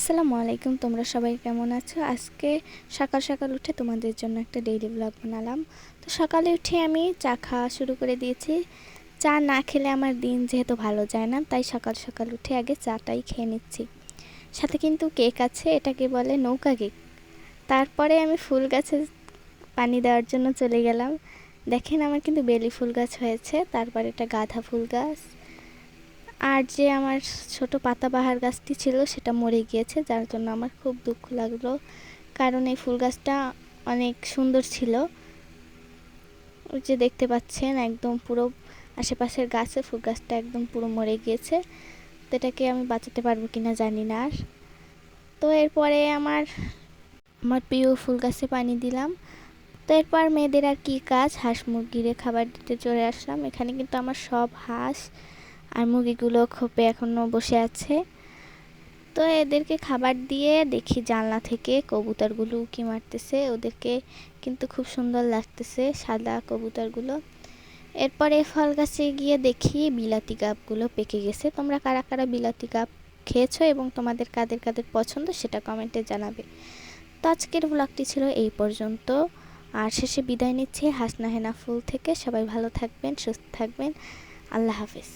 আসসালামু আলাইকুম, তোমরা সবাই কেমন আছো? আজকে সকাল সকাল উঠে তোমাদের জন্য একটা ডেইলি ব্লগ বানালাম। তো সকালে উঠে আমি চা খাওয়া শুরু করে দিয়েছি। চা না খেলে আমার দিন যেহেতু ভালো যায় না, তাই সকাল সকাল উঠে আগে চাটাই খেয়ে নিচ্ছি। সাথে কিন্তু কেক আছে, এটাকে বলে নৌকা কেক। তারপরে আমি ফুল গাছে পানি দেওয়ার জন্য চলে গেলাম। দেখেন, আমার কিন্তু বেলি ফুল গাছ হয়েছে, তারপর এটা গাঁদা ফুল গাছ। আর যে আমার ছোট পাতাবাহার গাছটি ছিল সেটা মরে গিয়েছে, যার জন্য আমার খুব দুঃখ লাগলো, কারণ এই ফুল গাছটা অনেক সুন্দর ছিল। ওই যে দেখতে পাচ্ছেন, একদম পুরো আশেপাশের গাছে ফুল গাছটা একদম পুরো মরে গিয়েছে। তো এটাকে আমি বাঁচাতে পারবো কিনা জানি না। আর তো এরপরে আমার আমার প্রিয় ফুল গাছে পানি দিলাম। তো এরপর মেয়েদের আর কি কাজ, হাঁস মুরগিরে খাবার দিতে চলে আসলাম। এখানে কিন্তু আমার সব হাঁস আর মুরগিগুলো খোপে এখনও বসে আছে। তো এদেরকে খাবার দিয়ে দেখি জানলা থেকে কবুতরগুলো উঁকি মারতেছে, ওদেরকে কিন্তু খুব সুন্দর লাগতেছে সাদা কবুতরগুলো। এরপরে ফল গাছে গিয়ে দেখি বিলাতি গাবগুলো পেকে গেছে। তোমরা কারা কারা বিলাতি গাব খেয়েছো এবং তোমাদের কাদের কাদের পছন্দ সেটা কমেন্টে জানাবে। তো আজকের ব্লগটি ছিল এই পর্যন্ত, আর শেষে বিদায় নিচ্ছি হাসনা হেনা ফুল থেকে। সবাই ভালো থাকবেন, সুস্থ থাকবেন। আল্লাহ হাফেজ।